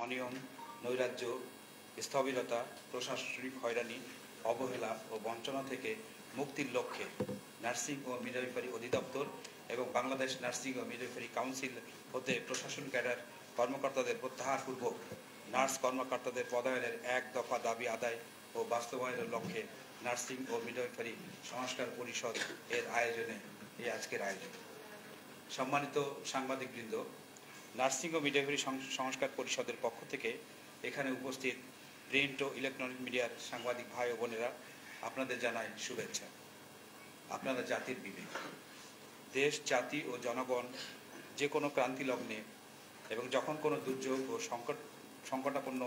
অনিয়ম, নৈরাজ্য, স্থবিরতা, প্রশাসনিক হয়রানি, অবহেলা ও বঞ্চনা থেকে মুক্তির লক্ষ্যে নার্সিং ও মিডওয়াইফারি অধিদপ্তর এবং বাংলাদেশ নার্সিং ও মিডওয়াইফারি কাউন্সিল হতে প্রশাসন ক্যাডার কর্মকর্তাদের প্রত্যাহারপূর্বক নার্স কর্মকর্তাদের পদায়নের এক দফা দাবি আদায় ও বাস্তবায়নের লক্ষ্যে নার্সিং ও মিডওয়াইফারি সংস্কার পরিষদ এর আয়োজনে এই আজকের আয়োজন। সম্মানিত সাংবাদিকবৃন্দ, নার্সিং ও মিডওয়াইফারি সংস্কার পরিষদের পক্ষ থেকে এখানে উপস্থিত প্রিন্ট ও ইলেকট্রনিক মিডিয়ার সাংবাদিক ভাই ও বোনেরা, আপনাদের জানাই শুভেচ্ছা। আপনারা জাতির বিবেক। দেশ, জাতি ও জনগণ যে কোনো ক্রান্তি লগ্নে এবং যখন কোনো দুর্যোগ ও সংকটাপন্ন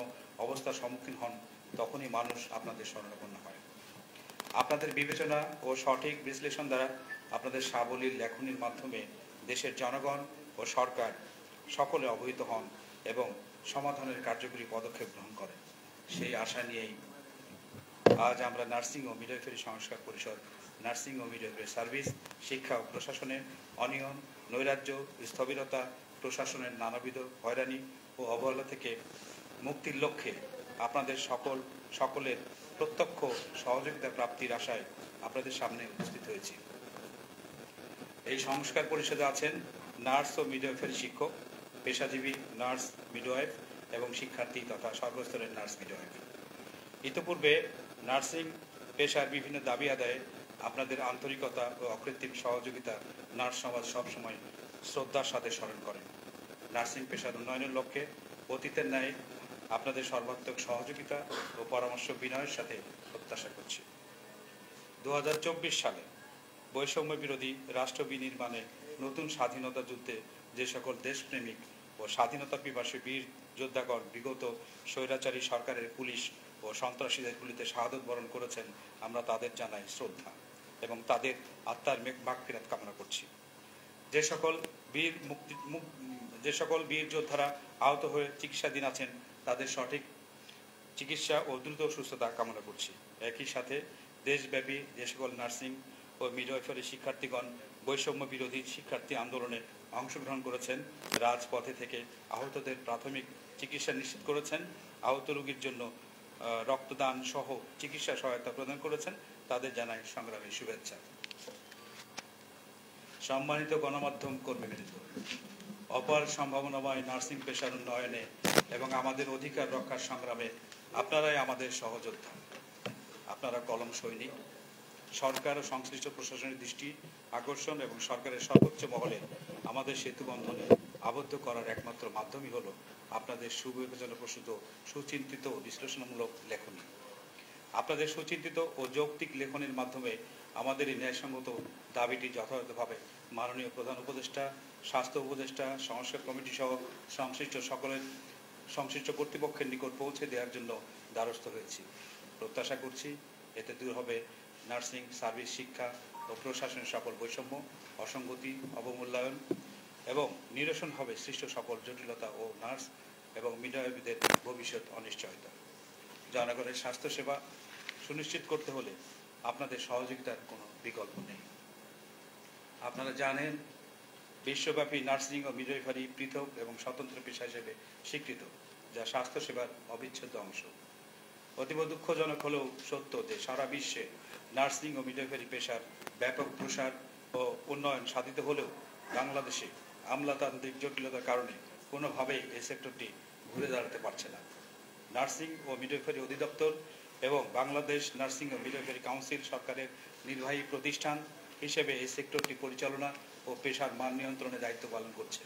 অবস্থার সম্মুখীন হন, তখনই মানুষ আপনাদের শরণাপন্ন হয়। আপনাদের বিবেচনা ও সঠিক বিশ্লেষণ দ্বারা আপনাদের সাবলীল লেখনীর মাধ্যমে দেশের জনগণ ও সরকার সকলে অবহিত হন এবং সমাধানের কার্যকরী পদক্ষেপ গ্রহণ করেন। সেই আশা নিয়েই আজ আমরা নার্সিং ও মিডওয়াইফারি সংস্কার পরিষদ নার্সিং ও মিডওয়াইফারি সার্ভিস, শিক্ষা ও প্রশাসনে অনিয়ম, নৈরাজ্য, স্থবিরতা, প্রশাসনের নানাবিধ হয়রানি ও অবহেলা থেকে মুক্তির লক্ষ্যে আপনাদের সকলের প্রত্যক্ষ সহযোগিতা প্রাপ্তির আশায় আপনাদের সামনে উপস্থিত হয়েছি। এই সংস্কার পরিষদে আছেন নার্স ও মিডওয়াইফারি শিক্ষক, পেশাজীবী নার্স মিডওয়াইফ এবং শিক্ষার্থী তথা সর্বস্তরের নার্স মিডওয়াইফ। ইতিপূর্বে নার্সিং পেশার বিভিন্ন দাবি আদায়ে আপনাদের আন্তরিকতা ও অকৃত্রিম সহযোগিতা নার্স সমাজ সবসময় শ্রদ্ধার সাথে স্মরণ করেন। নার্সিং পেশার উন্নয়নের লক্ষ্যে অতীতের ন্যায় আপনাদের সর্বাত্মক সহযোগিতা ও পরামর্শ বিনয়ের সাথে প্রত্যাশা করছি। 2024 সালে বৈষম্য বিরোধী রাষ্ট্র বিনির্মাণে নতুন স্বাধীনতা যুদ্ধে যে সকল দেশপ্রেমিক ও স্বাধীনতা পিপাসী বীর যোদ্ধাগণ বিগত স্বৈরাচারী সরকারের পুলিশ ও সন্ত্রাসীদের গুলিতে শাহাদত বরণ করেছেন, আমরা তাদের জানাই শ্রদ্ধা এবং তাদের আত্মার মাগফিরাত কামনা করছি। যে সকল বীর যোদ্ধারা আহত হয়ে চিকিৎসাধীন আছেন, তাদের সঠিক চিকিৎসা ও দ্রুত সুস্থতা কামনা করছি। একই সাথে দেশব্যাপী যে সকল নার্সিং ও মিডওয়াইফারি শিক্ষার্থীগণ বৈষম্য বিরোধী শিক্ষার্থী আন্দোলনে অংশগ্রহণ করেছেন, রাজপথে থেকে আহতদের প্রাথমিক চিকিৎসা নিশ্চিত করেছেন, আহত রোগীর জন্য রক্তদান সহ চিকিৎসা সহায়তা প্রদান করেছেন, তাদের জানাই সংগ্রামী শুভেচ্ছা। সম্মানিত গণমাধ্যম কর্মীবৃন্দ, অপার সম্ভাবনাময় নার্সিং পেশার উন্নয়নে এবং আমাদের অধিকার রক্ষার সংগ্রামে আপনারাই আমাদের সহযোদ্ধা। আপনারা কলম সৈনিক। সরকার ও সংশ্লিষ্ট প্রশাসনের দৃষ্টি আকর্ষণ এবং সরকারের সর্বোচ্চ মহলে আমাদের সেতু বন্ধনে আবদ্ধ করার একমাত্র মাধ্যমই হল আপনাদের সুবিবেচনা প্রসূত সুচিন্তিত ও বিশ্লেষণমূলক লেখনী। আপনাদের সুচিন্তিত ও যৌক্তিক লেখনীর মাধ্যমে আমাদের এই ন্যায়সঙ্গত দাবিটি যথাযথভাবে মাননীয় প্রধান উপদেষ্টা, স্বাস্থ্য উপদেষ্টা, সংস্কার কমিটি সহ সংশ্লিষ্ট কর্তৃপক্ষের নিকট পৌঁছে দেওয়ার জন্য দ্বারস্থ হয়েছি। প্রত্যাশা করছি এতে দূর হবে নার্সিং সার্ভিস, শিক্ষা ও প্রশাসনের সকল বৈষম্য, অসঙ্গতি, অবমূল্যায়ন এবং নিরসন হবে সৃষ্ট সকল জটিলতা ও নার্স এবং মিডওয়াইফদের ভবিষ্যৎ অনিশ্চয়তা। জনগণের স্বাস্থ্যসেবা সুনিশ্চিত করতে হলে আপনাদের সহযোগিতার কোনো বিকল্প নেই। আপনারা জানেন, বিশ্বব্যাপী নার্সিং ও মিডওয়াইফারি পৃথক এবং স্বতন্ত্র পেশা হিসেবে স্বীকৃত, যা স্বাস্থ্যসেবার অবিচ্ছেদ্য অংশ। অতীব দুঃখজনক হলেও সত্য যে সারা বিশ্বে নার্সিং ও মিডওয়াইফারি পেশার ব্যাপক প্রসার ও উন্নয়ন সাধিত হলেও বাংলাদেশে আমলাতান্ত্রিক জটিলতার কারণে কোনোভাবেই এই সেক্টরটি ঘুরে দাঁড়াতে পারছে না। নার্সিং ও মিডওয়াইফারি অধিদপ্তর এবং বাংলাদেশ নার্সিং ও মিডওয়াইফারি কাউন্সিল সরকারের নির্বাহী প্রতিষ্ঠান হিসেবে এই সেক্টরটি পরিচালনা ও পেশার মান নিয়ন্ত্রণে দায়িত্ব পালন করছে।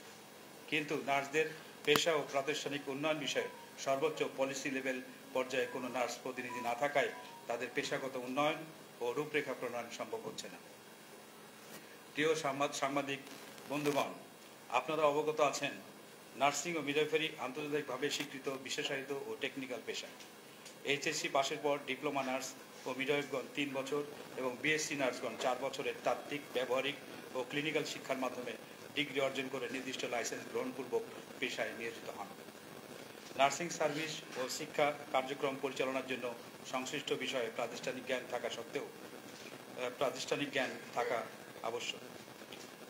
কিন্তু নার্সদের পেশা ও প্রাতিষ্ঠানিক উন্নয়ন বিষয়ে সর্বোচ্চ পলিসি লেভেল পর্যায়ে কোনো নার্স প্রতিনিধি না থাকায় তাদের পেশাগত উন্নয়ন ও রূপরেখা প্রণয়ন সম্ভব হচ্ছে না। প্রিয় সাংবাদিক বন্ধুগণ, আপনারা অবগত আছেন, নার্সিং ও মিডওয়াইফারি আন্তর্জাতিকভাবে স্বীকৃত বিশেষায়িত ও টেকনিক্যাল পেশা। এইচএসসি পাশের পর ডিপ্লোমা নার্স ও মিডওয়াইফগণ 3 বছর এবং বিএসসি নার্সগণ 4 বছরের তাত্ত্বিক, ব্যবহারিক ও ক্লিনিক্যাল শিক্ষার মাধ্যমে ডিগ্রি অর্জন করে নির্দিষ্ট লাইসেন্স গ্রহণপূর্বক পেশায় নিয়োজিত হন। নার্সিং সার্ভিস ও শিক্ষা কার্যক্রম পরিচালনার জন্য সংশ্লিষ্ট বিষয়ে প্রাতিষ্ঠানিক জ্ঞান থাকা আবশ্যক।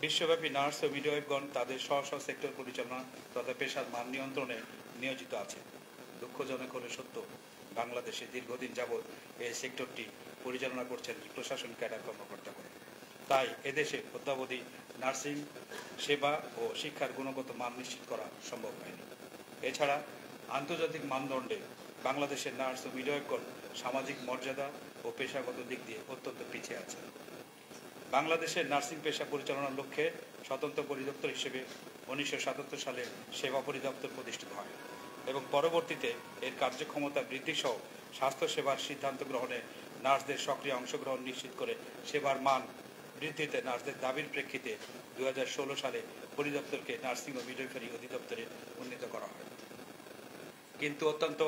বিশ্বব্যাপী নার্স ও মিডওয়াইফগণ তাদের স্ব সেক্টর পরিচালনা তথা পেশার মান নিয়ন্ত্রণে নিয়োজিত আছে। দুঃখজনক হলে সত্য, বাংলাদেশে দীর্ঘদিন যাবৎ এই সেক্টরটি পরিচালনা করছেন প্রশাসন ক্যাডার কর্মকর্তাগণ। তাই এদেশে অদ্যাবধি নার্সিং সেবা ও শিক্ষার গুণগত মান নিশ্চিত করা সম্ভব হয়নি। এছাড়া আন্তর্জাতিক মানদণ্ডে বাংলাদেশের নার্স ও মিডওয়াইফগণ সামাজিক মর্যাদা ও পেশাগত দিক দিয়ে অত্যন্ত পিছিয়ে আছে। বাংলাদেশের নার্সিং পেশা পরিচালনার লক্ষ্যে স্বতন্ত্র পরিদপ্তর হিসেবে 1977 সালে সেবা পরিদপ্তর প্রতিষ্ঠিত হয় এবং পরবর্তীতে এর কার্যক্ষমতা বৃদ্ধি সহ স্বাস্থ্যসেবার সিদ্ধান্ত গ্রহণে নার্সদের সক্রিয় অংশগ্রহণ নিশ্চিত করে সেবার মান বৃদ্ধিতে নার্সদের দাবির প্রেক্ষিতে 2016 সালে পরিদপ্তরকে নার্সিং ও মিডওয়াইফারি অধিদপ্তরে উন্নীত করা হয়। কিন্তু অত্যন্ত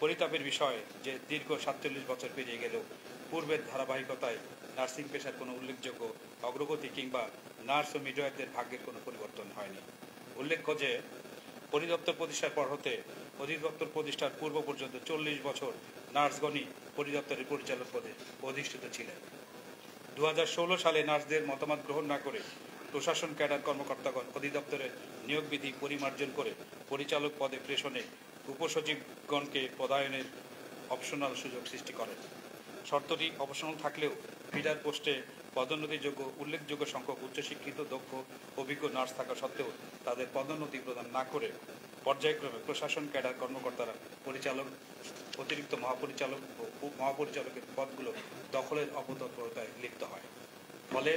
পরিতাপের বিষয় যে দীর্ঘ 47 বছর পেরিয়ে গেলেও পূর্বের ধারাবাহিকতায় নার্সিং পেশার কোনো উল্লেখযোগ্য অগ্রগতি কিংবা নার্স ও মিডওয়াইফদের ভাগ্যের কোনো পরিবর্তন হয়নি। উল্লেখ্য যে পরিদপ্তর প্রতিষ্ঠার পর হতে অধিদপ্তর প্রতিষ্ঠার পূর্ব পর্যন্ত 40 বছর নার্সগণই পরিদপ্তরের পরিচালক পদে অধিষ্ঠিত ছিলেন। 2016 সালে নার্সদের মতামত গ্রহণ না করে প্রশাসন ক্যাডার কর্মকর্তাগণ অধিদপ্তরের নিয়োগ বিধি পরিমার্জন করে পরিচালক পদে প্রেষণে উপসচিবগণকে পদায়নের অপশনাল সুযোগ সৃষ্টি করেন। শর্তটি অপশনাল থাকলেও ফিডার পোস্টে পদোন্নতিযোগ্য উল্লেখযোগ্য সংখ্যক উচ্চশিক্ষিত দক্ষ অভিজ্ঞ নার্স থাকা সত্ত্বেও তাদের পদোন্নতি প্রদান না করে পর্যায়ক্রমে প্রশাসন ক্যাডার কর্মকর্তারা পরিচালক, অতিরিক্ত মহাপরিচালক ও মহাপরিচালকের পদগুলো দখলের অপতৎপরতায় লিপ্ত হয়। ফলে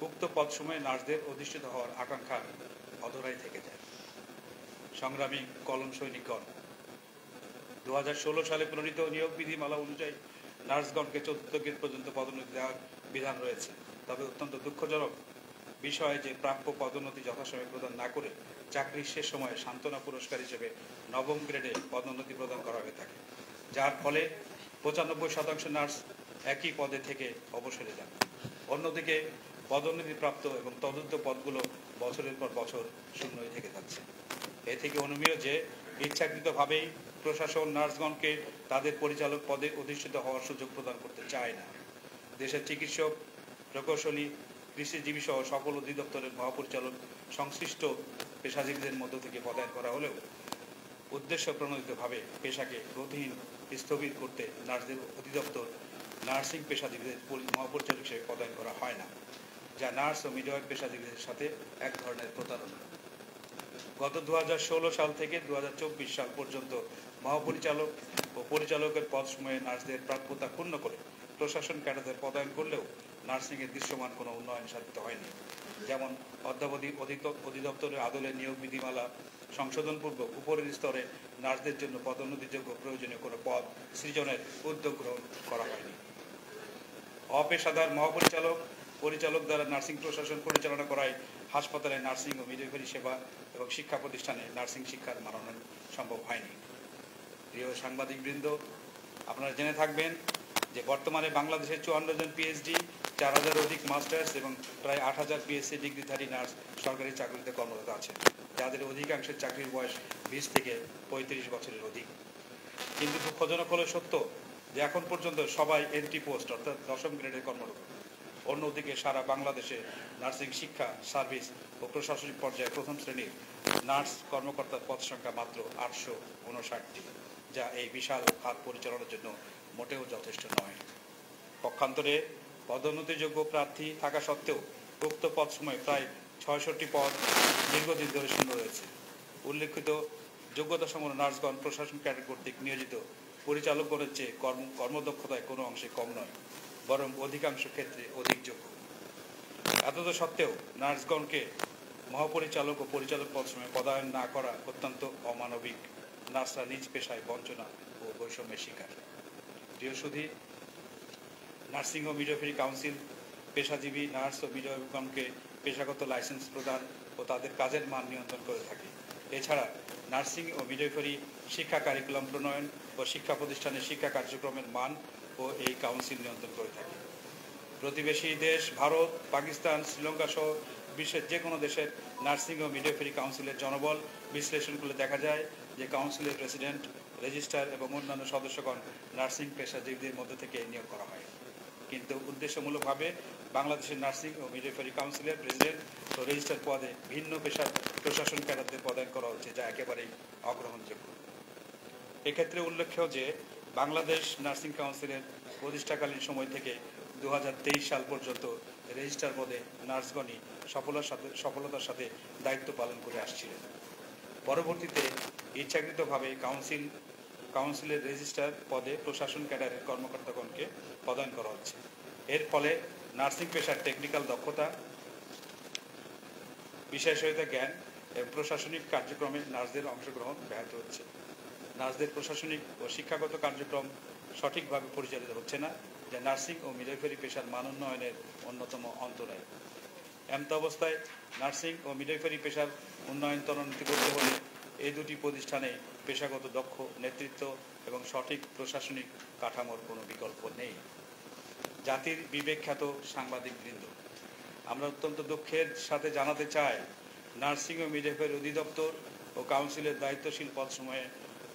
উক্ত পদসমূহে নার্সদের অধিষ্ঠিত হওয়ার আকাঙ্ক্ষা অধরাই থেকে যায়। সংগ্রামী কলম সৈনিকগণ, 2016 সালে প্রণীত নিয়োগ বিধিমালা অনুযায়ী নার্সগণকে 4th গ্রেড পর্যন্ত পদোন্নতি দেওয়ার বিধান রয়েছে। তবে অত্যন্ত দুঃখজনক বিষয় যে প্রাপ্য পদোন্নতি যথাসময়ে প্রদান না করে চাকরির শেষ সময়ে সান্ত্বনা পুরস্কার হিসেবে 9ম গ্রেডে পদোন্নতি প্রদান করা হয়ে থাকে, যার ফলে 95% নার্স একই পদে থেকে অবসরে যান। অন্যদিকে পদোন্নতিপ্রাপ্ত এবং তদন্ত পদগুলো বছরের পর বছর শূন্যই থেকে যাচ্ছে। এ থেকে অনুমেয় যে ইচ্ছাকৃতভাবেই প্রশাসন নার্সগণকে তাদের পরিচালক পদে অধিষ্ঠিত হওয়ার সুযোগ প্রদান করতে চায় না। দেশের চিকিৎসক, প্রকৌশলী, কৃষিজীবী সহ সকল অধিদপ্তরের মহাপরিচালক সংশ্লিষ্ট পেশাজীবীদের মধ্য থেকে পদায়ন করা হলেও উদ্দেশ্য প্রণোদিতভাবে পেশাকে গতিহীন স্থগিত করতে নার্সদের অধিদপ্তর নার্সিং পেশাজীবীদের মহাপরিচালক হিসেবে পদায়ন করা হয় না, যা নার্স ও মিডওয়াইফ পেশাজীবীদের সাথে এক ধরনের প্রতারণা। গত 2016 সাল থেকে 2024 সাল পর্যন্ত মহাপরিচালক ও পরিচালকের পদসমূহে নার্সদের প্রাপ্যতা ক্ষুণ্ণ করে প্রশাসন ক্যাডারদের পদায়ন করলেও নার্সিংয়ের দৃশ্যমান কোনো উন্নয়ন সাধিত হয়নি। যেমন অদ্যাবধি অধিদপ্তরের আদলে নিয়োগ বিধিমালা সংশোধনপূর্বক উপরের স্তরে নার্সদের জন্য পদোন্নতিযোগ্য প্রয়োজনীয় কোনো পদ সৃজনের উদ্যোগ গ্রহণ করা হয়নি। অপেশাদার মহাপরিচালক পরিচালক দ্বারা নার্সিং প্রশাসন পরিচালনা করায় হাসপাতালে নার্সিং ও মিডওয়াইফারি সেবা এবং শিক্ষা প্রতিষ্ঠানে নার্সিং শিক্ষার মান উন্নয়ন সম্ভব হয়নি। প্রিয় সাংবাদিকবৃন্দ, আপনারা জেনে থাকবেন যে বর্তমানে বাংলাদেশে 54 জন পিএইচডি, 4000 অধিক মাস্টার্স এবং প্রায় 8000 বিএসসি ডিগ্রিধারী নার্স সরকারি চাকরিতে কর্মরত আছে, যাদের অধিকাংশের চাকরির বয়স 20 থেকে 35 বছরের অধিক। কিন্তু দুঃখজনক হলে সত্য যে এখন পর্যন্ত সবাই এন্ট্রি পোস্ট অর্থাৎ 10ম গ্রেডে কর্মরত। অন্যদিকে সারা বাংলাদেশে নার্সিং শিক্ষা, সার্ভিস ও প্রশাসনিক পর্যায়ে 1ম শ্রেণীর নার্স কর্মকর্তার পদ সংখ্যা মাত্র 859টি, যা এই বিশাল খাত পরিচালনার জন্য মোটেও যথেষ্ট নয়। পক্ষান্তরে পদোন্নতিযোগ্য প্রার্থী থাকা সত্ত্বেও উক্ত পদসমূহে প্রায় 66টি পদ দীর্ঘদিন ধরে শূন্য রয়েছে। উল্লেখিত যোগ্যতাসম্পন্ন নার্সগণ প্রশাসন ক্যাডার কর্তৃক নিয়োজিত পরিচালকগণের চেয়ে কর্মদক্ষতায় কোনো অংশে কম নয়, বরং অধিকাংশ ক্ষেত্রে অধিক যোগ্য। এতদ সত্ত্বেও নার্সগণকে মহাপরিচালক ও পরিচালক পদসমূহে পদায়ন না করা অত্যন্ত অমানবিক। নার্সরা নিজ পেশায় বঞ্চনা ও বৈষম্যের শিকার। প্রিয় সুধী, নার্সিং ও মিডওয়াইফারি কাউন্সিল পেশাজীবী নার্স ও মিডওয়াইফগণকে পেশাগত লাইসেন্স প্রদান ও তাদের কাজের মান নিয়ন্ত্রণ করে থাকে। এছাড়া নার্সিং ও মিডওয়াইফারি শিক্ষা কারিকুলাম প্রণয়ন ও শিক্ষা প্রতিষ্ঠানের শিক্ষা কার্যক্রমের মান ও এই কাউন্সিল নিয়ন্ত্রণ করে থাকে। প্রতিবেশী দেশ ভারত, পাকিস্তান, শ্রীলঙ্কা সহ বিশ্বের যে কোনো দেশের নার্সিং ও মিডওয়াইফারি কাউন্সিলের জনবল বিশ্লেষণ করলে দেখা যায় যে কাউন্সিলের প্রেসিডেন্ট, রেজিস্ট্রার এবং অন্যান্য সদস্যগণ নার্সিং পেশাজীবীদের মধ্য থেকে নিয়োগ করা হয়। কিন্তু উদ্দেশ্যমূলকভাবে বাংলাদেশের নার্সিং ও মিডওয়াইফারি কাউন্সিলের প্রেসিডেন্ট ও রেজিস্ট্রার পদে ভিন্ন পেশার প্রশাসন ক্যাডারদের পদায়ন করা হচ্ছে, যা একেবারেই অগ্রহণযোগ্য। এক্ষেত্রে উল্লেখ্য যে বাংলাদেশ নার্সিং কাউন্সিলের প্রতিষ্ঠাকালীন সময় থেকে 2023 সাল পর্যন্ত রেজিস্ট্রার পদে নার্সগণই সফলতার সাথে দায়িত্ব পালন করে আসছিলেন। পরবর্তীতে ইচ্ছাকৃতভাবে কাউন্সিলের রেজিস্ট্রার পদে প্রশাসন ক্যাডারের কর্মকর্তাগণকে পদায়ন করা হচ্ছে। এর ফলে নার্সিং পেশার টেকনিক্যাল দক্ষতা, বিশেষজ্ঞতা জ্ঞান এবং প্রশাসনিক কার্যক্রমে নার্সদের অংশগ্রহণ ব্যাহত হচ্ছে। নার্সদের প্রশাসনিক ও শিক্ষাগত কার্যক্রম সঠিকভাবে পরিচালিত হচ্ছে না, যা নার্সিং ও মিডওয়াইফারি পেশার মান উন্নয়নের অন্যতম অন্তরায়। এমত অবস্থায় নার্সিং ও মিডওয়াইফারি পেশার উন্নয়ন ত্বরান্বিত করতে হলে এই দুটি প্রতিষ্ঠানে পেশাগত দক্ষ নেতৃত্ব এবং সঠিক প্রশাসনিক কাঠামোর কোনো বিকল্প নেই। জাতির বিবেকখ্যাত সাংবাদিকবৃন্দ, আমরা অত্যন্ত দুঃখের সাথে জানাতে চাই, নার্সিং ও মিডওয়াইফারি অধিদপ্তর ও কাউন্সিলের দায়িত্বশীল পদসমূহে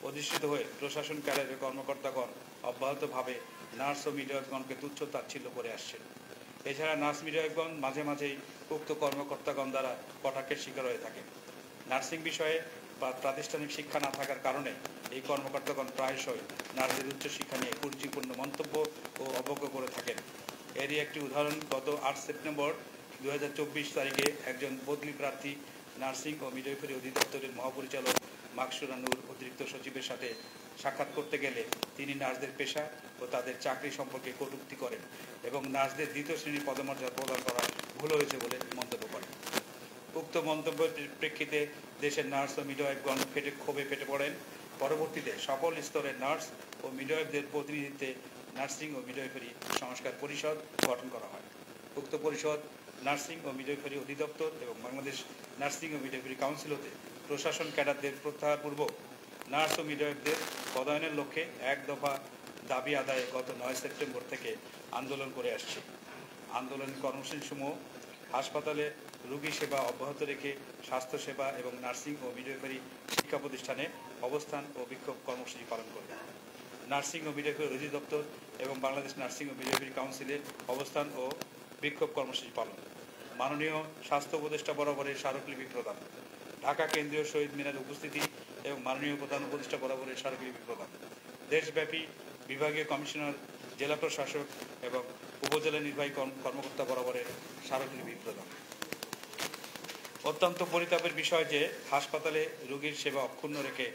অধিষ্ঠিত হয়ে প্রশাসন ক্যাডারের কর্মকর্তাগণ অব্যাহতভাবে নার্স ও মিডওয়াইফগণকে তুচ্ছ তাচ্ছিল্য করে আসছেন। এছাড়া নার্স মিডওয়াইফগণ মাঝে মাঝেই উক্ত কর্মকর্তাগণ দ্বারা কটাক্ষের শিকার হয়ে থাকেন। নার্সিং বিষয়ে প্রাতিষ্ঠানিক শিক্ষা না থাকার কারণে এই কর্মকর্তাগণ প্রায়শই নার্সদের উচ্চশিক্ষা নিয়ে কুরুচিপূর্ণ মন্তব্য ও অবজ্ঞা করে থাকেন। এরই একটি উদাহরণ, গত 8 সেপ্টেম্বর 2024 তারিখে একজন বদলি প্রার্থী নার্সিং ও মিডওয়াইফারি অধিদপ্তরের মহাপরিচালক মাকসুরা নূর অতিরিক্ত সচিবের সাথে সাক্ষাৎ করতে গেলে তিনি নার্সদের পেশা ও তাদের চাকরি সম্পর্কে কটূক্তি করেন এবং নার্সদের দ্বিতীয় শ্রেণীর পদমর্যাদা প্রদান করা ভুল হয়েছে বলে মন্তব্য করেন। উক্ত মন্তব্যের প্রেক্ষিতে দেশের নার্স ও মিডওয়াইফগণ ক্ষোভে ফেটে পড়েন। পরবর্তীতে সকল স্তরের নার্স ও মিডওয়াইফদের প্রতিনিধিত্বে নার্সিং ও মিডওয়াইফারি সংস্কার পরিষদ গঠন করা হয়। উক্ত পরিষদ নার্সিং ও মিডওয়াইফারি অধিদপ্তর এবং বাংলাদেশ নার্সিং ও মিডওয়াইফারি কাউন্সিল হতে প্রশাসন ক্যাডারদের প্রত্যাহারপূর্বক নার্স ও মিডওয়াইফদের পদায়নের লক্ষ্যে এক দফা দাবি আদায়ে গত 9 সেপ্টেম্বর থেকে আন্দোলন করে আসছে। আন্দোলনের কর্মসূচিসমূহ হাসপাতালে রোগী সেবা অব্যাহত রেখে স্বাস্থ্যসেবা এবং নার্সিং ও মিডওয়াইফারি শিক্ষা প্রতিষ্ঠানে অবস্থান ও বিক্ষোভ কর্মসূচি পালন করবে। নার্সিং ও মিডওয়াইফারি অধিদপ্তর এবং বাংলাদেশ নার্সিং ও মিডওয়াইফারি কাউন্সিলের অবস্থান ও বিক্ষোভ কর্মসূচি পালন। মাননীয় স্বাস্থ্য উপদেষ্টা বরাবরের স্মারকলিপি প্রদান। ঢাকা কেন্দ্রীয় শহীদ মিনারে উপস্থিতি এবং মাননীয় প্রধান উপদেষ্টা বরাবরের স্মারকলিপি প্রদান। দেশব্যাপী বিভাগীয় কমিশনার, জেলা প্রশাসক এবং উপজেলা নির্বাহী কর্মকর্তা বরাবরের স্মারকলিপি প্রদান। অত্যন্ত পরিতাপের বিষয় যে হাসপাতালে রোগীর সেবা অক্ষুণ্ণ রেখে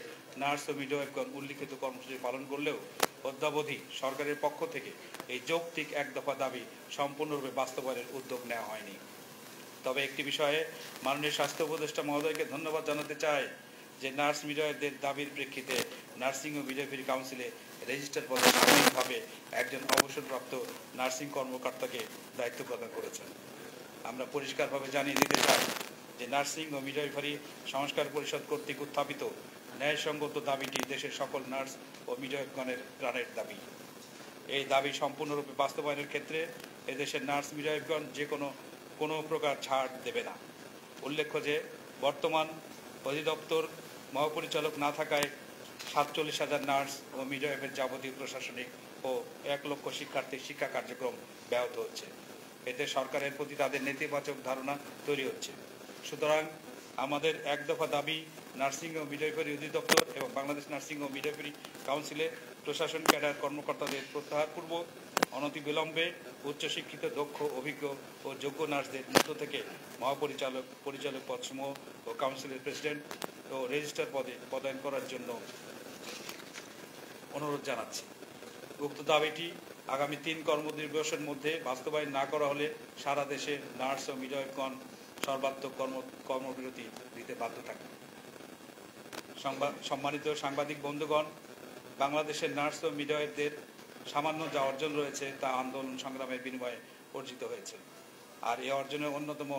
নার্স ও মিডওয়াইফগণ উল্লিখিত কর্মসূচি পালন করলেও অদ্যাবধি সরকারের পক্ষ থেকে এই যৌক্তিক এক দফা দাবি সম্পূর্ণরূপে বাস্তবায়নের উদ্যোগ নেওয়া হয়নি। তবে একটি বিষয়ে মাননীয় স্বাস্থ্য উপদেষ্টা মহোদয়কে ধন্যবাদ জানাতে চাই যে নার্স মিডওয়াইফদের দাবির প্রেক্ষিতে নার্সিং ও মিডওয়াইফারি কাউন্সিলে রেজিস্টার পদে সাময়িকভাবে একজন অবসরপ্রাপ্ত নার্সিং কর্মকর্তাকে দায়িত্ব প্রদান করেছেন। আমরা পরিষ্কারভাবে জানিয়ে দিতে চাই যে নার্সিং ও মিডওয়াইফারি সংস্কার পরিষদ কর্তৃক উত্থাপিত ন্যায়সঙ্গত দাবিটি দেশের সকল নার্স ও মিডওয়াইফগণের প্রাণের দাবি। এই দাবি সম্পূর্ণরূপে বাস্তবায়নের ক্ষেত্রে এদেশের নার্স মিডওয়াইফগণ যে কোনো প্রকার ছাড় দেবে না। উল্লেখ্য যে বর্তমান অধিদপ্তর মহাপরিচালক না থাকায় 47,000 নার্স ও মিডওয়াইফের যাবতীয় প্রশাসনিক ও 1 লক্ষ শিক্ষার্থীর শিক্ষা কার্যক্রম ব্যাহত হচ্ছে। এতে সরকারের প্রতি তাদের নেতিবাচক ধারণা তৈরি হচ্ছে। সুতরাং আমাদের এক দফা দাবি, নার্সিং ও মিডওয়াইফারি অধিদপ্তর এবং বাংলাদেশ নার্সিং ও মিডওয়াইফারি কাউন্সিলে প্রশাসন ক্যাডার কর্মকর্তাদের প্রত্যাহারপূর্বক অনতিবিলম্বে উচ্চশিক্ষিত, দক্ষ, অভিজ্ঞ ও যোগ্য নার্সদের মধ্য থেকে পরিচালক পদসমূহ ও কাউন্সিলের প্রেসিডেন্ট ও রেজিস্ট্রার পদে পদায়ন করার জন্য অনুরোধ জানাচ্ছি। উক্ত দাবিটি আগামী 3 কর্মদিবসের মধ্যে বাস্তবায়ন না করা হলে সারা দেশে নার্স ও মিডওয়াইফগণ সর্বাত্মক কর্মবিরতি দিতে বাধ্য থাকবে। সম্মানিত সাংবাদিক বন্ধুগণ, বাংলাদেশের নার্স ও মিডওয়াইফদের সামান্য যা অর্জন রয়েছে তা আন্দোলন সংগ্রামের বিনিময়ে অর্জিত হয়েছে, আর এই অর্জনের অন্যতম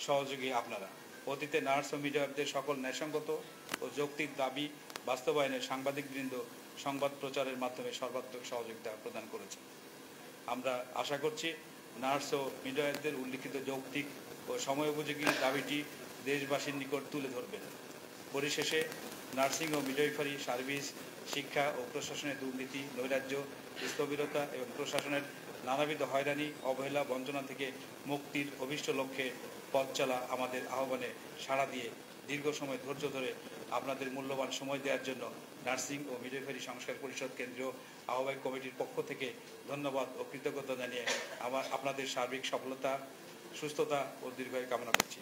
সহযোগী আপনারা। অতীতে নার্স ও মিডওয়াইফদের সকল ন্যায়সঙ্গত ও যৌক্তিক দাবি বাস্তবায়নে সাংবাদিকবৃন্দ সংবাদ প্রচারের মাধ্যমে সর্বাত্মক সহযোগিতা প্রদান করেছেন। আমরা আশা করছি নার্স ও মিডওয়াইফদের উল্লিখিত যৌক্তিক ও সময়োপযোগী দাবিটি দেশবাসীর নিকট তুলে ধরবেন। পরিশেষে নার্সিং ও মিডওয়াইফারি সার্ভিস, শিক্ষা ও প্রশাসনের দুর্নীতি, নৈরাজ্য, স্থবিরতা এবং প্রশাসনের নানাবিধ হয়রানি, অবহেলা, বঞ্চনা থেকে মুক্তির অভীষ্ট লক্ষ্যে পথ চলা আমাদের আহ্বানে সাড়া দিয়ে দীর্ঘ সময় ধৈর্য ধরে আপনাদের মূল্যবান সময় দেওয়ার জন্য নার্সিং ও মিডওয়াইফারি সংস্কার পরিষদ কেন্দ্রীয় আহ্বায়ক কমিটির পক্ষ থেকে ধন্যবাদ ও কৃতজ্ঞতা জানিয়ে আপনাদের সার্বিক সফলতা, সুস্থতা ও দীর্ঘায়ু কামনা করছি।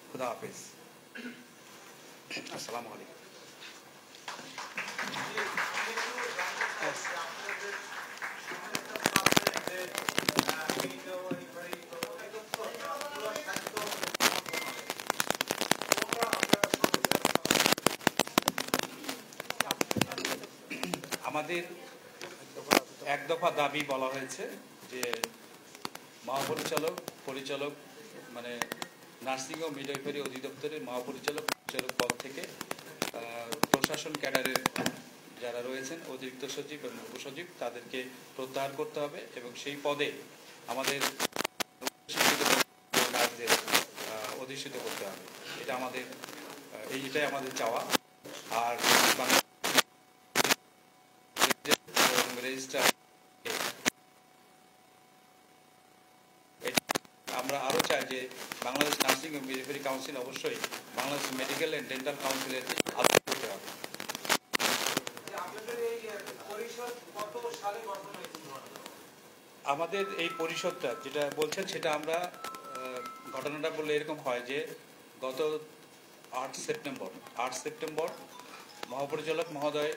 খুদা হাফেজ। আসসালামু আলাইকুম। আমাদের এক দফা দাবি বলা হয়েছে যে মহাপরিচালক পরিচালক মানে নার্সিং ও মিডওয়াইফারি অধিদপ্তরের মহাপরিচালক পদ থেকে প্রশাসন ক্যাডারের যারা রয়েছেন অতিরিক্ত সচিব এবং উপসচিব তাদেরকে প্রত্যাহার করতে হবে এবং সেই পদে আমাদের নার্সদের অধিষ্ঠিত করতে হবে। এটাই আমাদের চাওয়া। আর রেজিস্ট্রার আমরা আরো চাই যে বাংলাদেশ নার্সিং ও মিডওয়াইফারি কাউন্সিল অবশ্যই বাংলাদেশ মেডিকেল অ্যান্ড ডেন্টাল কাউন্সিলের আওতায় করতে হবে। আমাদের এই পরিষদটা যেটা বলছেন সেটা আমরা ঘটনাটা বললে এরকম হয় যে গত 8 সেপ্টেম্বর মহাপরিচালক মহোদয়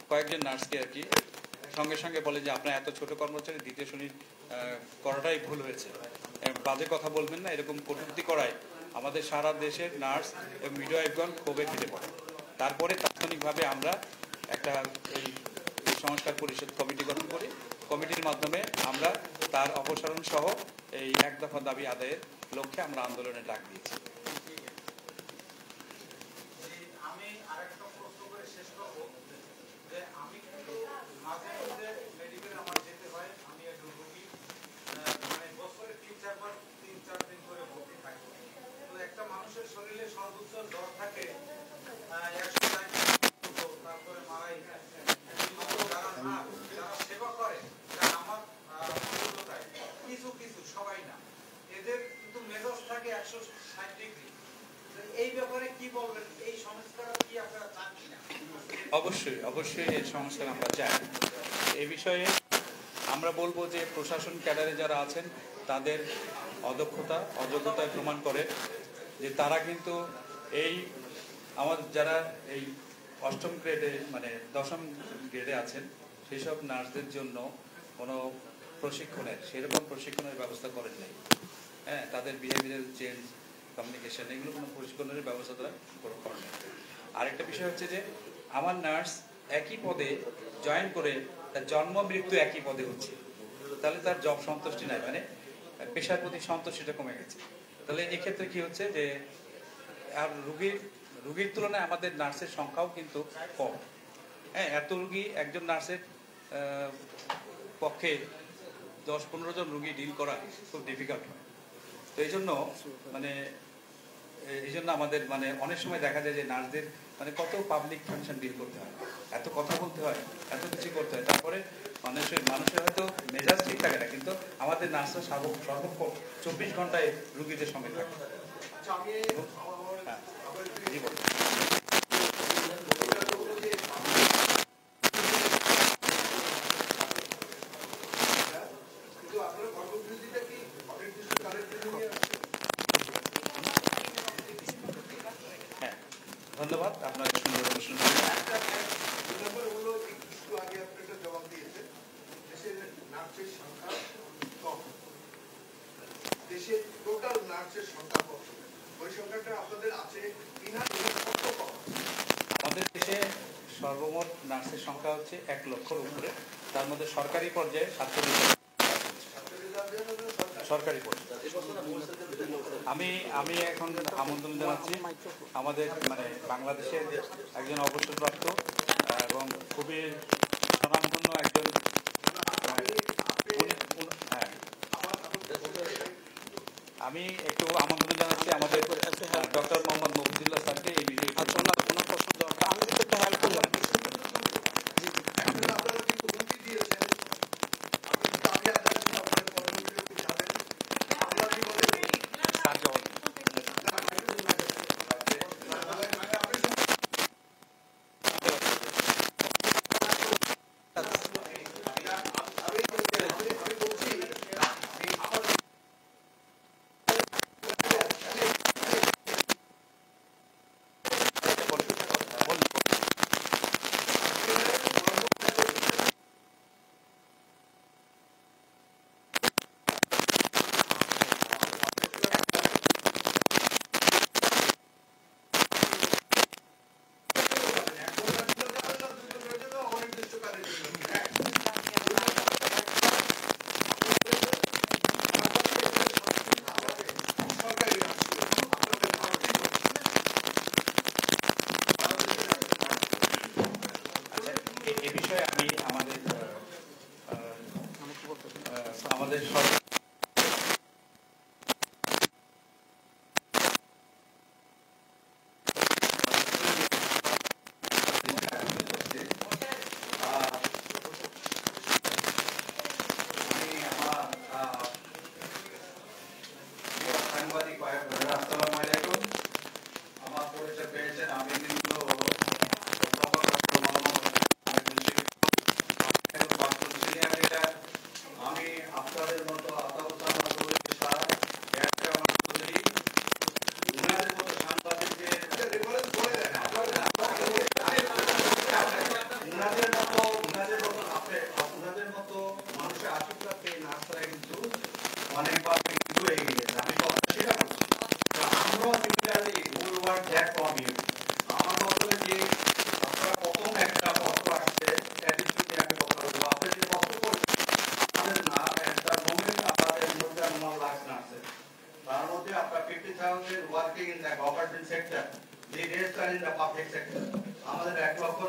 কয়েকজন নার্সকে আর কি সঙ্গে সঙ্গে বলে যে আপনার এত ছোট কর্মচারী দ্বিতীয় শ্রেণী করাটাই ভুল হয়েছে, বাজে কথা বলবেন না, এরকম কটূক্তি করায় আমাদের সারা দেশের নার্স এবং মিডওয়াইফগণ ক্ষোভে ফেটে পড়ে। তারপরে তাৎক্ষণিকভাবে আমরা একটা এই সংস্কার পরিষদ কমিটি গঠন করি। কমিটির মাধ্যমে আমরা তার অপসারণ সহ এই এক দফা দাবি আদায়ের লক্ষ্যে আমরা আন্দোলনের ডাক দিয়েছি। শরীরে সর্বোচ্চ জ্বর থাকে যারা সেবা করে আমার কিছু সবাই না, এদের কিন্তু মেজাজ থাকে 160 ডিগ্রি। এই ব্যাপারে কি বলবেন? এই সংস্কার কি আপনারা চান কিনা? অবশ্যই এই সংস্কার আমরা চাই। এই বিষয়ে আমরা বলবো যে প্রশাসন ক্যাডারে যারা আছেন তাদের অযোগ্যতায় প্রমাণ করে যে তারা কিন্তু আমাদের যারা এই 8ম গ্রেডে মানে 10ম গ্রেডে আছেন সেই সব নার্সদের জন্য কোনো সেরকম প্রশিক্ষণের ব্যবস্থা করেন নাই। হ্যাঁ, তাদের বিহেভিয়ারাল চেঞ্জ, কমিউনিকেশন, এগুলো কোনো প্রশিক্ষণের ব্যবস্থা তারা করেন নাই। আরেকটা বিষয় হচ্ছে যে আমার নার্স একই পদে জয়েন করে তার জন্ম মৃত্যু একই পদে হচ্ছে, তাহলে তার জব সন্তুষ্টি নাই, মানে পেশার প্রতি সন্তুষ্টিটা কমে গেছে। তাহলে এক্ষেত্রে কি হচ্ছে যে আর রুগীর তুলনায় আমাদের নার্সের সংখ্যাও কিন্তু কম। হ্যাঁ, এত রুগী একজন নার্সের পক্ষে 10-15 জন রুগী ডিল করা খুব ডিফিকাল্ট হয়। তো এই জন্য আমাদের অনেক সময় দেখা যায় যে নার্সদের কত পাবলিক ফাংশন ডিল করতে হয়, এত কথা বলতে হয়, এত কিছু করতে হয়, তারপরে মানুষের হয়তো মেজাজ ঠিক থাকে না, কিন্তু আমাদের নার্সরা সর্বক্ষণ 24 ঘন্টায় রুগীদের সঙ্গে থাকে। ধন্যবাদ আপনার সুন্দর প্রশ্ন। দেশের টোটাল নার্সের সংখ্যা কত? ওই সংখ্যাটা আপনাদের আছে কিনা? আমাদের দেশে সর্বমোট নার্সের সংখ্যা হচ্ছে 1 লক্ষের উপরে। তার মধ্যে সরকারি পর্যায়ে 47 সরকারি পর্যায়ে। আমি এখন আমন্ত্রণ জানাচ্ছি আমাদের বাংলাদেশের একজন অবসরপ্রাপ্ত এবং খুবই স্বনামধন্য একজন আমি একটু আমন্ত্রণ জানাচ্ছি আমাদের ডক্টর মোহাম্মদ মফিজুল্লাহ স্যারকে এই বিষয়ে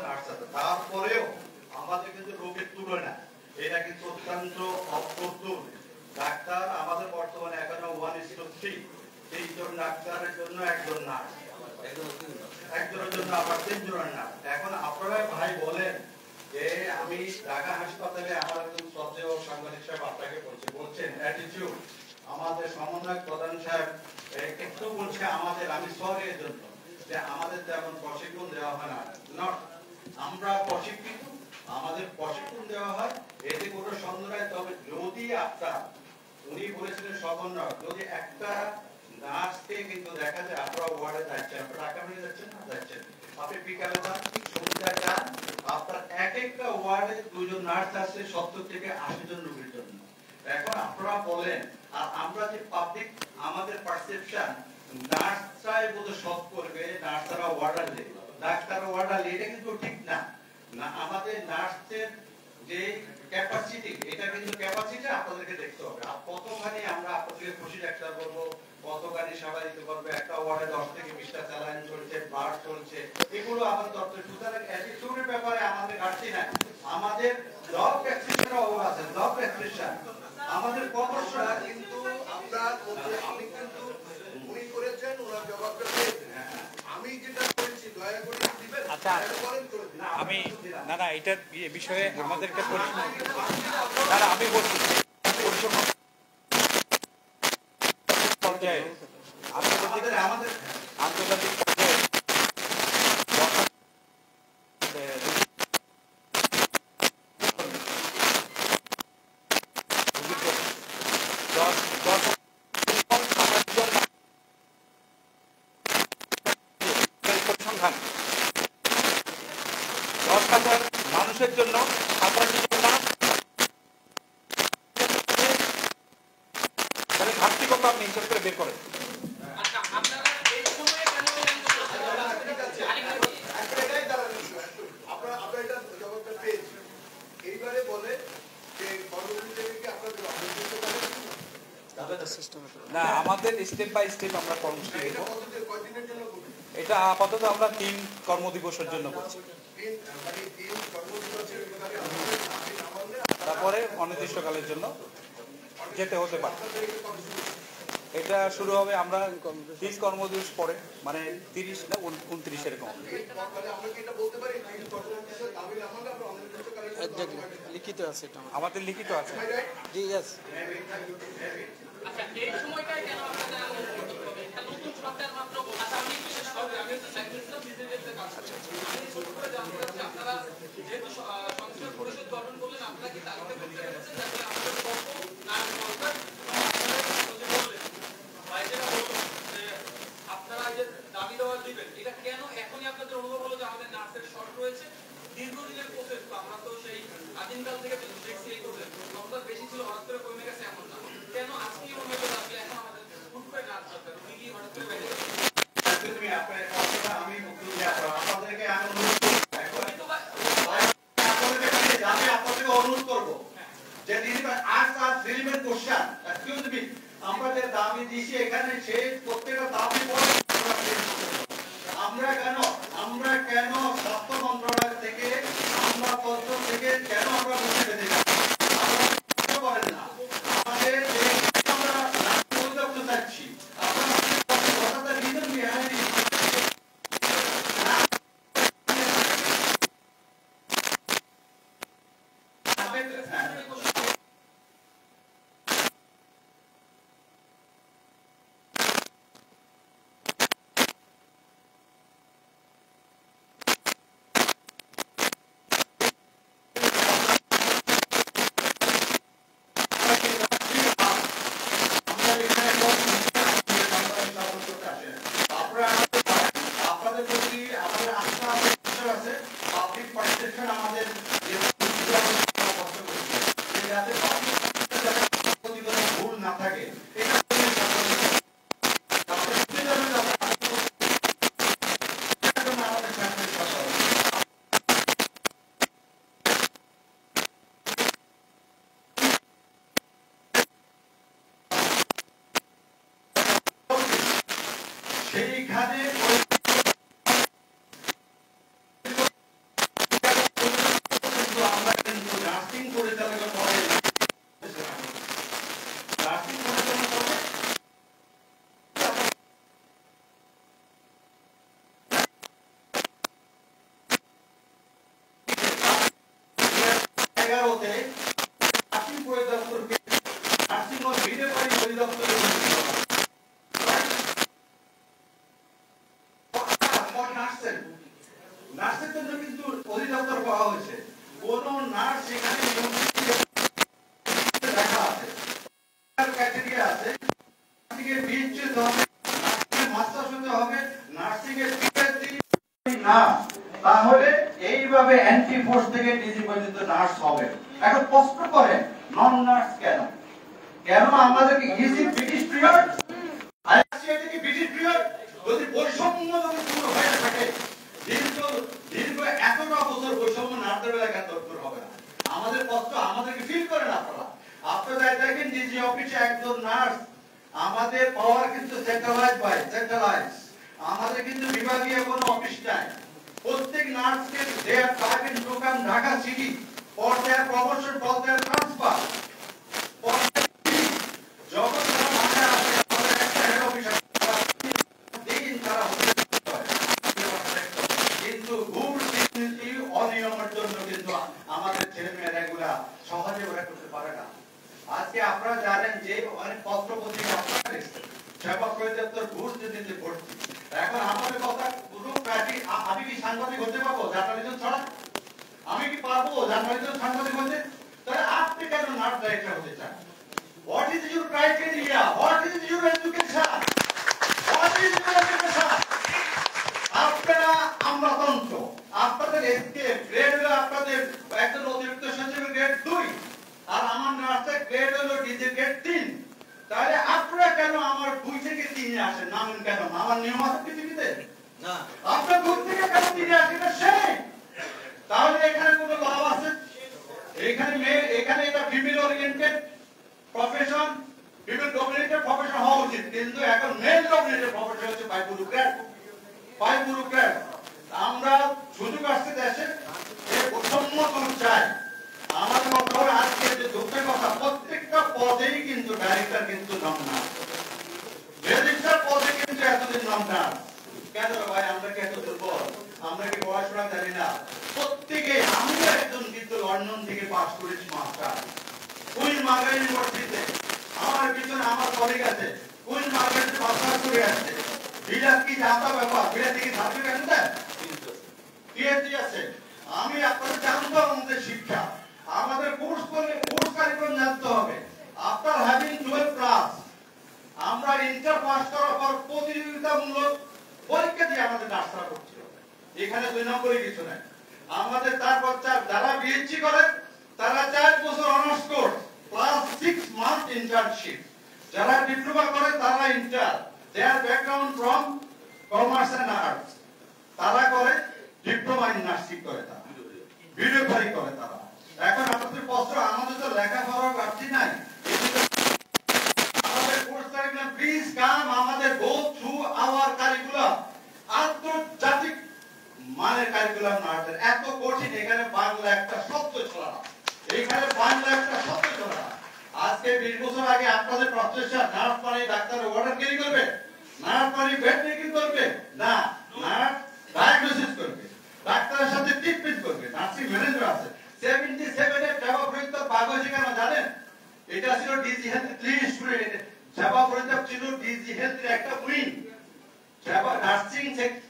নার্স আছে, তারপরেও আমাদের কিন্তু রোগের তুলনা এটা কিন্তু অত্যন্ত অপ্রতুল। ডাক্তার আমাদের বর্তমানে এখনো 1:3, 3 জন ডাক্তারের জন্য একজন নার্স, একজনের জন্য আবার 3 জনের নার্স। এখন আপনারা ভাই বলেন যে আমি ঢাকা হাসপাতালে আমার একজন শ্রদ্ধেয় সাংবাদিক সাহেব আপনাকে বলছেন অ্যাটিটিউড, আমাদের সমন্বয়ক প্রধান সাহেব একটু বলছে আমাদের, আমি সরি এর জন্য যে আমাদের তেমন প্রশিক্ষণ দেওয়া হয় না। নট আমরা প্রশিক্ষিত, আমাদের প্রশিক্ষণ দেওয়া হয়, এতে কোনো সন্দেহ নাই। তবে যদি আপনার, উনি বলেছিলেন সমন্বয়, যদি একটা নার্সকে কিন্তু দেখা যায় আপনারা ওয়ার্ডে যাচ্ছেন, আপনারা ঢাকা মেডিকেলে যাচ্ছেন না, যাচ্ছেন, আপনি বিকালে যান, সন্ধ্যায় যান, আপনার এক একটা ওয়ার্ডে 2 জন নার্স আছে 70 থেকে 80 জন রোগীর জন্য। এখন আপনারা বলেন, আর আমরা যে পাবলিক আমাদের পারসেপশন নার্সরাই বোধ সব করবে, নার্সরা ওয়ার্ডারলে, ডাক্তার ওয়ার্ডারলে, এটা কিন্তু ঠিক না। না, আমাদের নার্সের যে ক্যাপাসিটি, এটা কিন্তু ক্যাপাসিটি আপনাদেরকে দেখতে হবে। আর কতখানি আমরা আপনাদেরকে খুশি ডাক্তার বলবো, কতখানি সেবা দিতে পারবে, একটা ওয়ার্ডে 10 থেকে 20টা স্যালাইন চলছে, ব্লাড চলছে, এগুলো আমাদের দরকার। সুতরাং অ্যাটিটিউডের ব্যাপারে আমাদের ঘাটতি নাই। আমাদের জব প্র্যাকটিশনের অভাব আছে, জব প্র্যাকটিশন আমাদের কতটা, কিন্তু আমরা আমি কিন্তু উনি করেছেন, ওনার জবাবটা পেয়েছেন। আমি যেটা করেছি দয়া করে দিবেন। আচ্ছা, আমি না এটার বিষয়ে আমাদেরকে আমি বলছি পর্যায়ে আন্তর্জাতিক পরিসংখ্যান 10,000 মানুষের জন্য 87 জন নার্স, তাহলে ঘাটতি কত আপনি হিসাব করে বের করেন। এইবারে বলে যে কর্মসূচিকে আপনাদের না, আমাদের স্টেপ বাই স্টেপ আমরা কর্মসূচি দেব। কয়দিনের জন্য করবেন? এটা আপাতত আমরা 3 কর্মদিবসের জন্য করছি, তারপরে অনির্দিষ্টকালের জন্য যেতে হতে পারে। এটা শুরু হবে, আমরা 30 কর্মদিবস পরে, মানে 30 না 29 এরকম। লিখিত আছে এটা আমাদের লিখিত আছে। জি ইয়েস। আচ্ছা, এই সময়টাই কেন আপনাদের আন্দোলন করতে হবে? এটা নতুন সরকার মাত্র, আচ্ছা আমি বিশেষ করে আমি তো সাইন্টিস্টরা বিজেপিতে কাজ করছি। আমি ছোট করে জানতে চাচ্ছি, আপনারা যেহেতু সংসদ পরিষদ গঠন করলেন, আপনারা কি তালিকা করতে পেরেছেন যাতে আমাদের কত নাম সরকার বললেন ভাইজেরা বলুন যে আপনারা যে দাবি দেওয়া দিবেন, এটা কেন এখনই আপনাদের অনুভব হলো যে আমাদের নার্সের শর্ট রয়েছে? দীর্ঘদিনের প্রসেস, আমরা তো সেই আদিমকাল থেকে দেখছি এই প্রসেস, ক্ষমতা বেশি ছিল, হঠাৎ করে কমে গেছে এমন না। কেন আজকেই অনুভব আসলে এখন আমাদের হুট করে নার্স দরকার, উনি কি হঠাৎ করে বেড়ে গেছে? তুমি আপনার কথাটা আমি উত্তর দিয়ে আপনাদেরকে আমি অনুরোধ করবো যে আমরা যে দাবি দিয়েছি এখানে সেই প্রত্যেকটা দাবি আমরা কেন স্বাস্থ্য মন্ত্রণালয় থেকে, আমরা পত্র থেকে কেন আমরা বুঝে পেতে করেন না আমাদের যে আমরা পরিদর্শন চাচ্ছি, আপনারা রিজন বিহাইন্ড 2011-তে নার্সিং পরিদপ্তরকে নার্সিং ও মিডওয়াইফারি অধিদপ্তরে নার্সের জন্য কিন্তু অধিদপ্তর পাওয়া হয়েছে। কোন নার্স সেখানে দেখা আছে, ক্রাইটেরিয়া আছে, নার্সিং এর বিএসসি হবে, নার্সিং এর মাস্টার্স হতে হবে, নার্সিং এর পিএইচডি না, তাহলে এইভাবে এন্ট্রি ফোর্স থেকে ডিজি পর্যন্ত নার্স হবে। এখন প্রশ্ন করেন নন নার্স কেন? কেন আমাদেরকে ইজি ব্রিটিশ পিরিয়ড আইসিআই থেকে ব্রিটিশ পিরিয়ড যদি বৈষম্য যদি দূর হয়ে থাকে, দীর্ঘ এতটা বছর বৈষম্য নার্সের বেলায় কেন দূর হবে না? আমাদের কষ্ট আমাদেরকে ফিল করেন আপনারা। আপনারা দেখেন ডিজি অফিসে একজন নার্স, আমাদের পাওয়ার কিন্তু সেন্ট্রালাইজ, আমাদের কিন্তু বিভাগীয় কোনো অফিস নাই। প্রত্যেক নার্সকে their target program Dhaka city for their promotion, for their transfer, যখন তারা মাঠে আসে আমাদের একটা হেড অফিস দিন তারা কিন্তু ঘুর দুর্নীতি অনিয়মের জন্য কিন্তু আমাদের ছেলে মেয়েরা এগুলা সহজে ওরা করতে পারে না। আজকে আপনারা জানেন যে অনেক পত্র পত্রিকা আপনারা লিখছেন সেবা পরিদপ্তর ঘুষ দুর্নীতি করছে। এখন আমাদের কথা আমি কি সাংবাদিক হতে পারবো জার্নালিজম ছাড়া? আমি কি পারবো জার্নালিজম সাংবাদিক হতে? তাহলে আপনি কেন নার্স ডাইরেক্টর হতে চান? What is your criteria? What is your education? What is your education? আপনারা আমলাতন্ত্র, আপনাদের এসকেপ গ্রেড হলো আপনাদের একজন অতিরিক্ত সচিবের গ্রেড 2 আর আমার নার্সের গ্রেড হলো ডিজি গ্রেড 3। তাহলে আপনারা কেন আমার 2 থেকে 3 এ আসেন? নামেন কেন? আমার নিয়ম আছে পৃথিবীতে না? আপনারা 2 থেকে কেন 3 এ আসেন? সেই তাহলে এখানে কোনো লাভ আছে? এখানে এটা female oriented profession, female dominated profession হওয়া উচিত, কিন্তু এখন মেল ডমিনেটেড প্রফেশন হচ্ছে বাই ব্যুরোক্র্যাট। আমরা সুযোগ আসছে দেশে এই বৈষম্য দূর চাই। আমাদের কথা হলো আজকে যে দুঃখের কথা, প্রত্যেকটা পদেই কিন্তু ডাইরেক্টর কিন্তু নাম না, রেজিস্ট্রার পদে কিন্তু এতদিন নাম না। কেন ভাই? আমরা কি এত দুর্বল? আমরা কি পড়াশোনা জানি না? প্রত্যেকে, আমিও একজন কিন্তু লন্ডন থেকে পাস করেছি মাস্টার, কুইন মার্গারেট ইউনিভার্সিটিতে। আমার পিছনে আমার কলিগ আছে কুইন মার্গারেট মাস্টার করে আছে। বিলাস কি জানতা ব্যাপার? বিলাস কি সার্টিফিকেট আছে? পিএইচডি আছে। আমি আপনাদের জানতে হবে আমাদের শিক্ষা, আমাদের কোর্স কারিকুলাম জানতে হবে। আফটার হ্যাভিং 12 ক্লাস আমরা ইন্টার পাস করার পর প্রতিযোগিতামূলক পরীক্ষা দিয়ে আমাদের নার্সরা করছিল। এখানে 2 নম্বরে কিছু নাই। আমাদের তারপর যারা বিএসসি করে তারা 4 বছর honours course plus 6 month internship. যারা ডিপ্লোমা করে তারা inter, their background from commerce and arts, তারা করে ডিপ্লোমা ইন নার্সিং করে, তারা ভিডিওগ্রাফি করে তারা। এখন আপনাদের প্রশ্ন, আমাদের তো লেখাপড়ার প্রাপ্তি নাই, আমাদের কোর্স কারিকুলাম প্লিজ কাম, আমাদের গো থ্রু আওয়ার কারিকুলাম, আন্তর্জাতিক মানের কারিকুলাম নার্সের। এত কঠিন, এখানে বাংলা একটা শব্দ ছড়া না, এখানে বাংলা একটা শব্দ ছড়া না। আজকে 20 বছর আগে আপনাদের প্রফেসর নার্স মানে ডাক্তার অর্ডার ক্যারি করবে, নার্স মানে বেড টেকিং করবে না, নার্স ডায়াগনোসিস করবে, ডাক্তারের সাথে ট্রিটমেন্ট করবে, নার্সিং ম্যানেজার আছে। 77 এর সেবা পরিদপ্তর বাগজি কেন জানেন? এটা ছিল ডিজি হেলথ 3 স্টুডেন্ট সেবা পরিদপ্তর ছিল ডিজি হেলথের একটা উইং। সেবা নার্সিং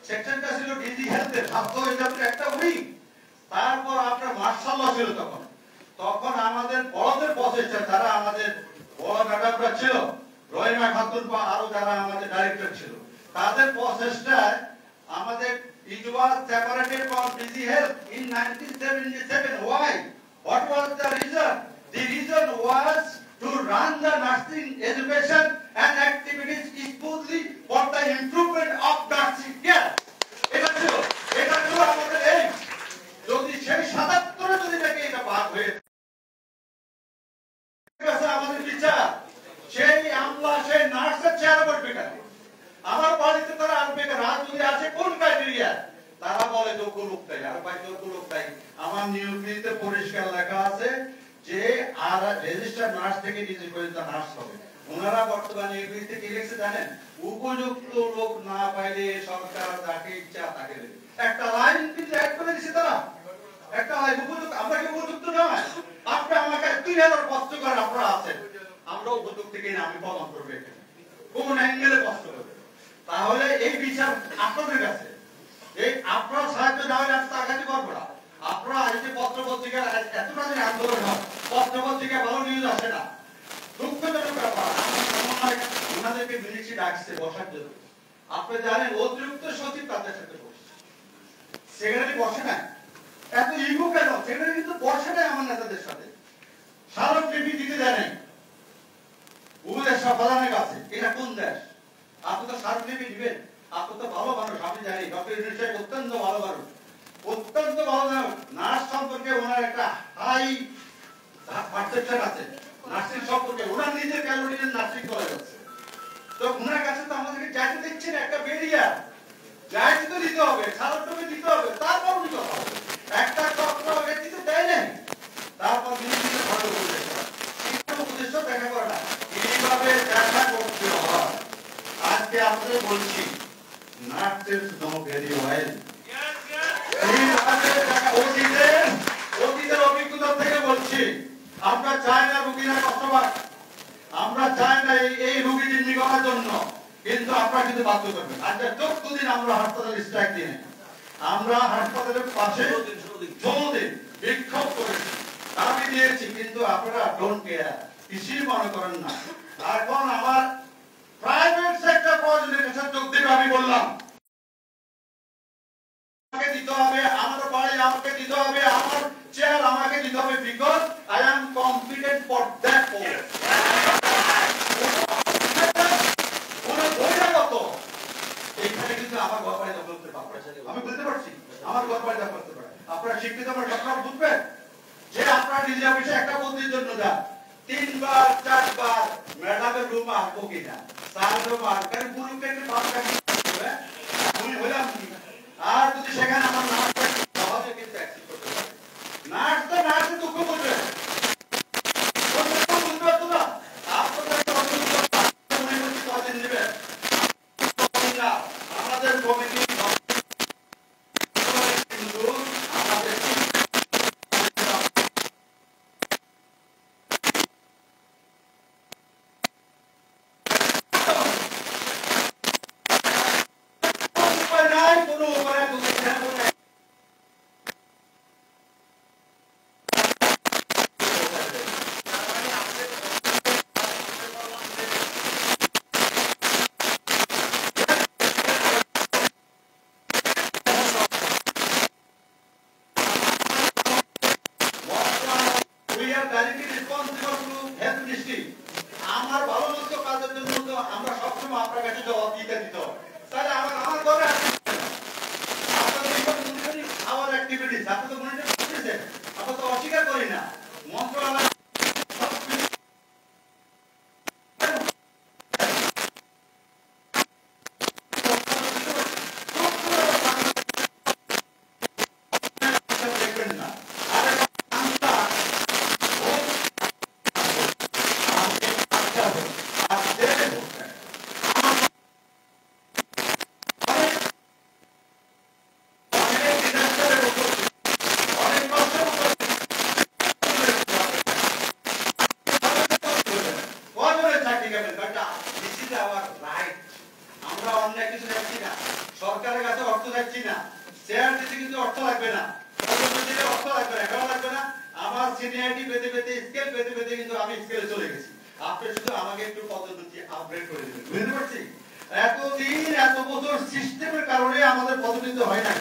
সেকশনটা ছিল ডিজি হেলথের, স্বাস্থ্য অধিদপ্তরের একটা উইং। তারপর আপনার মার্শাল্লাহ ছিল তখন আমাদের বড়দের প্রচেষ্টা, যারা আমাদের বড় ম্যাডামরা ছিল, রহিমা খাতুন বা আরো যারা আমাদের ডাইরেক্টর ছিল, তাদের প্রচেষ্টায় আমাদের it was separated from busy health in 1977. Why? What was the reason? The reason was to run the nursing education and activities smoothly for the improvement of nursing care. এটা ছিল আমাদের এই, যদি সেই 77 যদি দেখে এটা ভাগ হয়ে আমাদের বিচার, সেই আমলা সেই নার্সের চেয়ার বসবে কেন? আমার বাড়িতে তারা আসবে কেন? আর যদি আসে কোন ক্রাইটেরিয়া? তারা বলে যোগ্য লোক তাই। আর ভাই যোগ্য লোক তাই, আমার নিয়োগনীতিতে পরিষ্কার লেখা আছে যে আর রেজিস্টার নার্স থেকে ডিজি পর্যন্ত নার্স হবে। ওনারা বর্তমানে নিয়োগনীতিতে কি লিখছে জানেন? উপযুক্ত লোক না পাইলে সরকার যাকে ইচ্ছা তাকে দেবে। একটা লাইন কিন্তু অ্যাড করে দিয়েছে তারা, একটা লাইন উপযুক্ত। আমরা কি উপযুক্ত নয়? 2000 কষ্ট করেন আপনারা আছেন, আমরাও উপযুক্ত কিনা আমি প্রমাণ করবো এখানে কোন অ্যাঙ্গেলে কষ্ট করবে। তাহলে এই বিচার আপনাদের কাছে, এই আপনারা সাহায্য না হলে আমি তাকাতে পারবো না। আপনারা আজকে পত্র পত্রিকা এতটা দিন আন্দোলন হয়, পত্র পত্রিকা ভালো নিউজ আসে না, দুঃখজনক ব্যাপার। ওনাদেরকে মিলিশি ডাকছে বসার জন্য, আপনি জানেন অতিরিক্ত সচিব তাদের সাথে বসছে, সেক্রেটারি বসে না। এত ইগো কেন? সেক্রেটারি কিন্তু বসে নাই আমার নেতাদের সাথে, সারা টিভি দিতে দেয় নাই উপদেষ্টা প্রধানের কাছে। এটা কোন দেশ? আপনি তো সারা টিভি দিবেন? আপনি তো ভালো মানুষ, আমি জানি ডক্টর ইউনূস সাহেব অত্যন্ত ভালো মানুষ, অত্যন্ত ভালো মানুষ। নার্স সম্পর্কে ওনার একটা হাই পারসেপশন আছে, নার্সিং সম্পর্কে ওনার নিজের ক্যালোরিজের নার্সিং কলেজ আছে। তো ওনার কাছে তো আমাদেরকে যাইতে দিচ্ছেন একটা বেরিয়া, যাইতে তো দিতে হবে, সারাটুকু দিতে হবে, তারপর দিতে হবে। একটা চক্র আগে দিতে দেয় নাই, তারপর মিলিয়ে ভালো করে দেখা উদ্দেশ্য দেখা করে না, এইভাবে দেখা করতে হয়। আজকে আপনাদের বলছি নার্সের নো ভেরি ওয়েল, অতীতের অভিজ্ঞতা থেকে বলছি, আমরা চাই না রোগীরা কষ্ট পাক, আমরা চাই না এই রোগী জিম্মি করার জন্য, কিন্তু আপনারা কিন্তু বাধ্য করবেন। আজকে 14 দিন আমরা হাসপাতালে স্ট্রাইক দিই, আমরা হাসপাতালের পাশে 16 দিন বিক্ষোভ করেছি, দাবি দিয়েছি, কিন্তু আপনারা ডোন্ট কেয়ার, কিছুই মনে করেন না। এখন আমার প্রাইভেট সেক্টর প্রয়োজনের কাছে যোগ দিতে আমি বললাম আমাকে দিতে হবে, আমার বাড়ি আমাকে দিতে হবে, আমার চেয়ার আমাকে দিতে হবে, because I am competent for that post. এইখানে কিন্তু আমার ঘর বাড়ি দখল করতে পারবে, আমি বুঝতে পারছি আমার ঘর বাড়ি দখল করতে পারে। আপনারা শিক্ষিত আমার সবসময় বুঝবেন যে আপনারা নিজে অফিসে একটা বন্দির জন্য যান, 3 বার 4 বার ম্যাডামের রুম আসবো কিনা, স্যার রুম আসবেন, পুরুষকে একটু ভাব কাটি হইলাম। আর যদি সেখানে আমার নার্স সহজে কিন্তু অ্যাক্সেস করতে পারে, নার্স তো নার্সে দুঃখ করবে, বুঝতে পারতো না আপনাদের নেবেন আমাদের কমিটি কিন্তু আমাদের আমার ভালো মন্দ কাজের জন্য তো আমরা সবসময় আপনার কাছে জবাব দিতে দিত। তাহলে আমার ঘরে আমার অ্যাক্টিভিটিস আপনি তো মনিটর করতেছেন, আমরা তো অস্বীকার করি না। মন্ত্রণালয় দেখবেন না, সরকারের কাছে অর্থ চাচ্ছি না, শেয়ার দিতে কিন্তু অর্থ লাগবে না, অর্থ লাগবে না, কেন লাগবে না? আমার সিনিয়রিটি পেতে পেতে স্কেল পেতে পেতে কিন্তু আমি স্কেলে চলে গেছি, আপনি শুধু আমাকে একটু পদোন্নতি আপগ্রেড করে দিবেন, বুঝতে পারছি? এতদিন এত বছর সিস্টেমের কারণে আমাদের পদোন্নতি হয় নাই,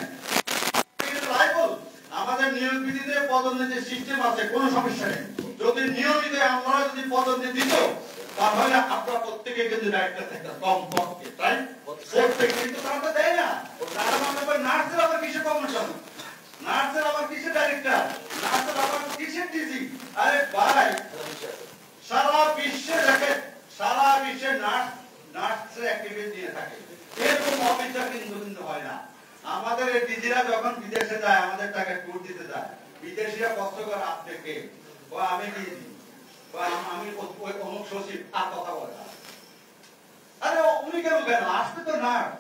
আমাদের নিয়োগ ভিত্তিতে পদোন্নতির সিস্টেম আছে, কোনো সমস্যা নেই। যদি নিয়মিত আমরা যদি পদোন্নতি দিত তাহলে আপনারা প্রত্যেকে কিন্তু ডাইরেক্টর থাকতেন কমপক্ষে, তাই প্রত্যেক কিন্তু তারা তো দেয় না। নার্সের আবার কিসের প্রমোশন, নার্সের আবার কিসের ডাইরেক্টর, নার্সের আবার কিসের ডিজি? আরে ভাই সারা বিশ্বে দেখেন, সারা বিশ্বে নার্সের অ্যাক্টিভিটি দিয়ে থাকে, এরকম অফিসার কিন্তু হয় না। আমাদের এই ডিজিরা যখন বিদেশে যায়, আমাদের টাকা ট্যুর দিতে যায়, বিদেশিরা কষ্ট করে আপনাকে আমি দিয়ে দিই, আমি অমুক সচিব আর কথা বলে, আরে উনি কেন আসবে তো নার্স,